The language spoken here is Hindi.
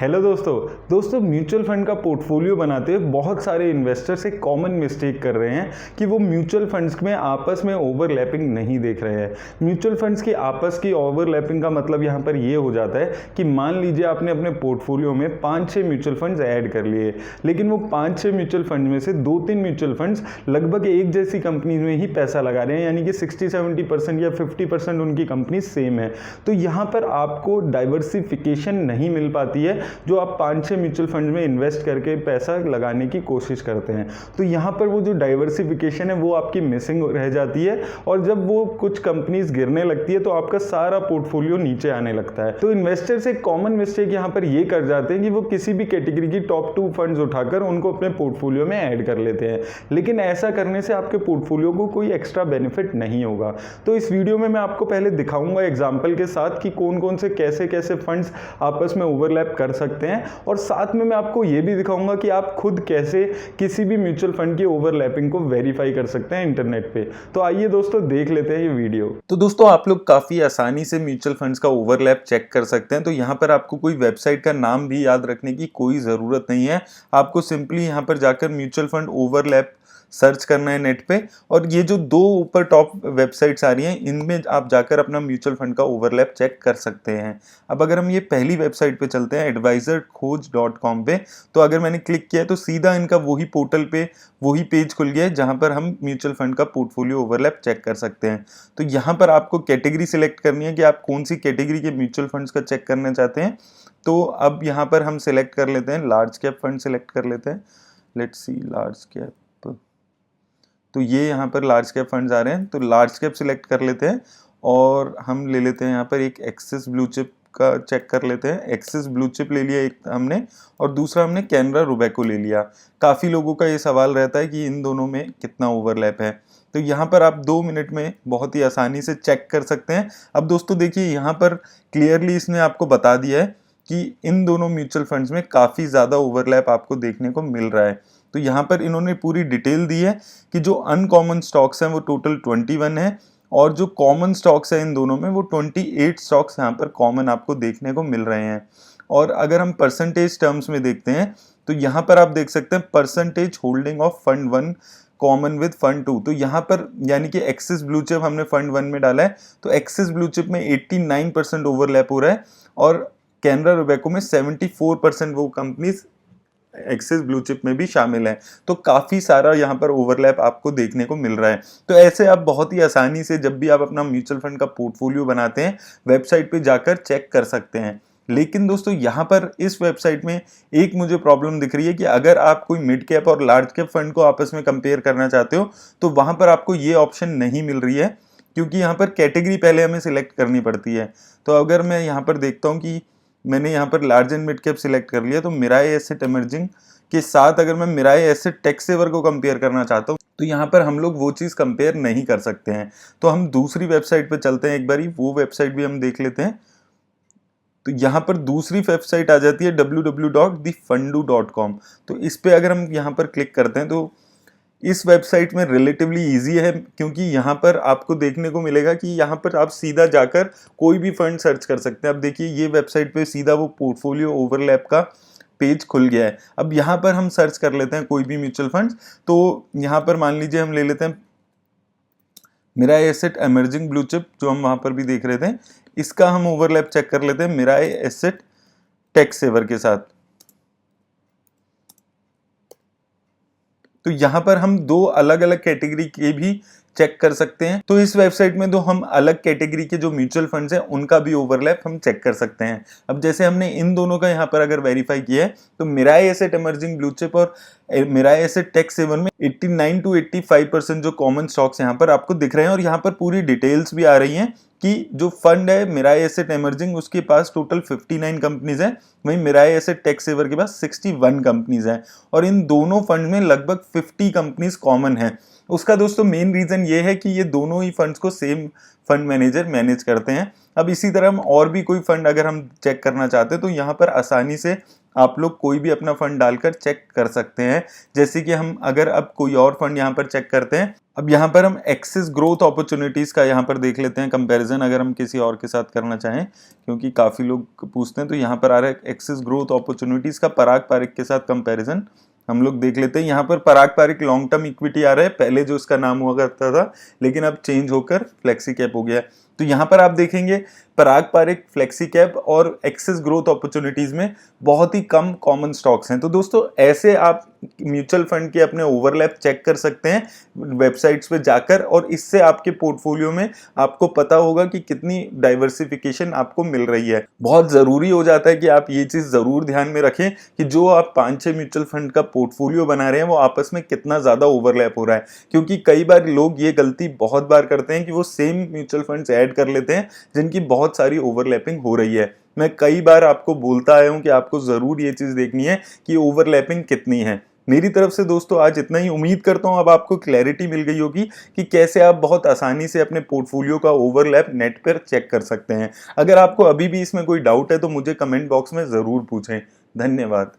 हेलो दोस्तों म्यूचुअल फंड का पोर्टफोलियो बनाते हुए बहुत सारे इन्वेस्टर्स एक कॉमन मिस्टेक कर रहे हैं कि वो म्यूचुअल फंड्स में आपस में ओवरलैपिंग नहीं देख रहे हैं। म्यूचुअल फंड्स की आपस की ओवरलैपिंग का मतलब यहाँ पर ये हो जाता है कि मान लीजिए आपने अपने पोर्टफोलियो में 5-6 म्यूचुअल फंड्स ऐड कर लिए, लेकिन वो 5-6 म्यूचुअल फंड में से 2-3 म्यूचुअल फंड्स लगभग एक जैसी कंपनी में ही पैसा लगा रहे हैं, यानी कि 60-70% या 50% उनकी कंपनी सेम है। तो यहाँ पर आपको डाइवर्सिफिकेशन नहीं मिल पाती है जो आप 5-6 म्यूचुअल फंड में इन्वेस्ट करके पैसा लगाने की कोशिश करते हैं। तो यहाँ पर वो जो डाइवर्सिफिकेशन है वो आपकी मिसिंग रह जाती है, और जब वो कुछ कंपनीज गिरने लगती है तो आपका सारा पोर्टफोलियो नीचे आने लगता है। तो इन्वेस्टर्स एक कॉमन मिस्टेक यहाँ पर ये कर जाते हैं कि वो किसी भी कैटेगरी की टॉप 2 फंड्स उठाकर उनको अपने पोर्टफोलियो में ऐड कर लेते हैं, लेकिन ऐसा करने से आपके पोर्टफोलियो को कोई एक्स्ट्रा बेनिफिट नहीं होगा। तो इस वीडियो में मैं आपको पहले दिखाऊंगा एग्जाम्पल के साथ कि कौन कौन से कैसे कैसे फंड्स आपस में ओवरलैप कर सकते हैं, और साथ में मैं आपको ये भी दिखाऊंगा कि आप खुद कैसे किसी भी म्यूचुअल फंड की ओवरलैपिंग को वेरीफाई कर सकते हैं इंटरनेट पे। तो आइए दोस्तों देख लेते हैं ये वीडियो। तो दोस्तों आप लोग काफी आसानी से म्यूचुअल फंड्स का ओवरलैप चेक कर सकते हैं। तो यहाँ पर आपको कोई वेबसाइट का नाम भी याद रखने की कोई ज़रूरत नहीं है। आपको सिंपली यहाँ पर जाकर म्यूचुअल फंड ओवरलैप सर्च करना है नेट पे, और ये जो 2 ऊपर टॉप वेबसाइट्स आ रही हैं इनमें आप जाकर अपना म्यूचुअल फंड का ओवरलैप चेक कर सकते हैं। अब अगर हम ये पहली वेबसाइट पे चलते हैं advisorkhoj.com पे, तो अगर मैंने क्लिक किया तो सीधा इनका वही पोर्टल पे वही पेज खुल गया है जहाँ पर हम म्यूचुअल फंड का पोर्टफोलियो ओवरलैप चेक कर सकते हैं। तो यहाँ पर आपको कैटेगरी सिलेक्ट करनी है कि आप कौन सी कैटेगरी के म्यूचुअल फंड्स का चेक करना चाहते हैं। तो अब यहाँ पर हम सिलेक्ट कर लेते हैं लार्ज कैप फंड सिलेक्ट कर लेते हैं। लेट्स सी लार्ज कैप, तो ये यहाँ पर लार्ज कैप फंड्स आ रहे हैं, तो लार्ज कैप सिलेक्ट कर लेते हैं और हम ले लेते हैं यहाँ पर एक एक्सिस ब्लू चिप का चेक कर लेते हैं। एक्सिस ब्लू चिप ले लिया एक हमने, और दूसरा हमने कैनरा रोबेको ले लिया। काफ़ी लोगों का ये सवाल रहता है कि इन दोनों में कितना ओवरलैप है, तो यहाँ पर आप 2 मिनट में बहुत ही आसानी से चेक कर सकते हैं। अब दोस्तों देखिए यहाँ पर क्लियरली इसने आपको बता दिया है कि इन दोनों म्यूचुअल फंड्स में काफ़ी ज़्यादा ओवरलैप आपको देखने को मिल रहा है। तो यहाँ पर इन्होंने पूरी डिटेल दी है कि जो अनकॉमन स्टॉक्स हैं वो टोटल 21 है, और जो कॉमन स्टॉक्स हैं इन दोनों में वो 28 स्टॉक्स यहाँ पर कॉमन आपको देखने को मिल रहे हैं। और अगर हम परसेंटेज टर्म्स में देखते हैं तो यहाँ पर आप देख सकते हैं percentage holding of fund 1 common with fund 2। तो यहाँ पर यानी कि एक्सिस ब्लू चिप हमने फंड 1 में डाला है, तो एक्सिस ब्लू चिप में 89% ओवरलैप हो रहा है, और कैनरा रोबेको में 74% वो कंपनीज एक्सिस ब्लू चिप में भी शामिल है। तो काफ़ी सारा यहाँ पर ओवरलैप आपको देखने को मिल रहा है। तो ऐसे आप बहुत ही आसानी से जब भी आप अपना म्यूचुअल फंड का पोर्टफोलियो बनाते हैं वेबसाइट पे जाकर चेक कर सकते हैं। लेकिन दोस्तों यहाँ पर इस वेबसाइट में एक मुझे प्रॉब्लम दिख रही है कि अगर आप कोई मिड कैप और लार्ज कैप फंड को आपस में कंपेयर करना चाहते हो तो वहाँ पर आपको ये ऑप्शन नहीं मिल रही है, क्योंकि यहाँ पर कैटेगरी पहले हमें सिलेक्ट करनी पड़ती है। तो अगर मैं यहाँ पर देखता हूँ कि मैंने यहाँ पर large and mid cap select कर लिया, तो मिराई एसेट इमर्जिंग के साथ अगर मैं मिराई एसेट टैक्स सेवर को कंपेयर करना चाहता हूँ तो यहाँ पर हम लोग वो चीज़ कंपेयर नहीं कर सकते हैं। तो हम दूसरी वेबसाइट पे चलते हैं, एक बारी वो वेबसाइट भी हम देख लेते हैं। तो यहाँ पर दूसरी वेबसाइट आ जाती है www.thefundu.com। तो इस पे अगर हम यहाँ पर क्लिक करते हैं तो इस वेबसाइट में रिलेटिवली इजी है, क्योंकि यहाँ पर आपको देखने को मिलेगा कि यहाँ पर आप सीधा जाकर कोई भी फंड सर्च कर सकते हैं। अब देखिए ये वेबसाइट पे सीधा वो पोर्टफोलियो ओवरलैप का पेज खुल गया है। अब यहाँ पर हम सर्च कर लेते हैं कोई भी म्यूचुअल फंड। तो यहाँ पर मान लीजिए हम ले लेते हैं Mirae asset emerging blue chip, जो हम वहाँ पर भी देख रहे थे, इसका हम ओवरलैप चेक कर लेते हैं मिराई एसेट टैक्स सेवर के साथ। तो यहाँ पर हम 2 अलग अलग कैटेगरी के भी चेक कर सकते हैं। तो इस वेबसाइट में 2 हम अलग कैटेगरी के जो म्यूचुअल फंड्स हैं उनका भी ओवरलैप हम चेक कर सकते हैं। अब जैसे हमने इन दोनों का यहाँ पर अगर वेरीफाई किया है तो Mirae asset emerging blue chip और मिराई एसेट टैक्स सेवर में 89 to 85% जो कॉमन स्टॉक्स यहाँ पर आपको दिख रहे हैं, और यहाँ पर पूरी डिटेल्स भी आ रही हैं कि जो फंड है मिराई एसेट इमर्जिंग उसके पास टोटल 59 कंपनीज हैं, वहीं मिराई एसेट टैक्स सेवर के पास 61 कंपनीज हैं, और इन दोनों फंड में लगभग 50 कंपनीज कॉमन है। उसका दोस्तों मेन रीजन ये है कि ये दोनों ही फंड्स को सेम फंड मैनेजर मैनेज करते हैं। अब इसी तरह हम और भी कोई फंड अगर हम चेक करना चाहते हैं तो यहाँ पर आसानी से आप लोग कोई भी अपना फंड डालकर चेक कर सकते हैं। जैसे कि हम अगर अब कोई और फंड यहाँ पर चेक करते हैं, अब यहाँ पर हम एक्सेस ग्रोथ अपॉर्चुनिटीज का यहाँ पर देख लेते हैं कंपैरिजन, अगर हम किसी और के साथ करना चाहें, क्योंकि काफी लोग पूछते हैं। तो यहाँ पर आ रहा है एक्सेस ग्रोथ अपॉर्चुनिटीज का पराग पारिक के साथ कंपैरिजन, हम लोग देख लेते हैं। यहाँ पर पराग पारिक लॉन्ग टर्म इक्विटी आ रहा है, पहले जो इसका नाम हुआ करता था, लेकिन अब चेंज होकर फ्लेक्सी कैप हो गया है। तो यहाँ पर आप देखेंगे पराग पारिक, फ्लेक्सी कैप और एक्सेस ग्रोथ अपॉर्चुनिटीज में बहुत ही कम कॉमन स्टॉक्स हैं। तो दोस्तों ऐसे आप म्यूचुअल फंड के अपने ओवरलैप चेक कर सकते हैं वेबसाइट्स पे जाकर, और इससे आपके पोर्टफोलियो में आपको पता होगा कि कितनी डाइवर्सिफिकेशन आपको मिल रही है। बहुत जरूरी हो जाता है कि आप ये चीज जरूर ध्यान में रखें कि जो आप 5-6 म्यूचुअल फंड का पोर्टफोलियो बना रहे हैं वो आपस में कितना ज्यादा ओवरलैप हो रहा है, क्योंकि कई बार लोग ये गलती बहुत बार करते हैं कि वो सेम म्यूचुअल फंड्स ऐड कर लेते हैं जिनकी बहुत सारी ओवरलैपिंग हो रही है। मैं कई बार आपको बोलता आया हूं कि आपको जरूर ये चीज देखनी है कि ओवरलैपिंग कितनी है। मेरी तरफ से दोस्तों आज इतना ही। उम्मीद करता हूं अब आपको क्लैरिटी मिल गई होगी कि कैसे आप बहुत आसानी से अपने पोर्टफोलियो का ओवरलैप नेट पर चेक कर सकते हैं। अगर आपको अभी भी इसमें कोई डाउट है तो मुझे कमेंट बॉक्स में जरूर पूछें। धन्यवाद।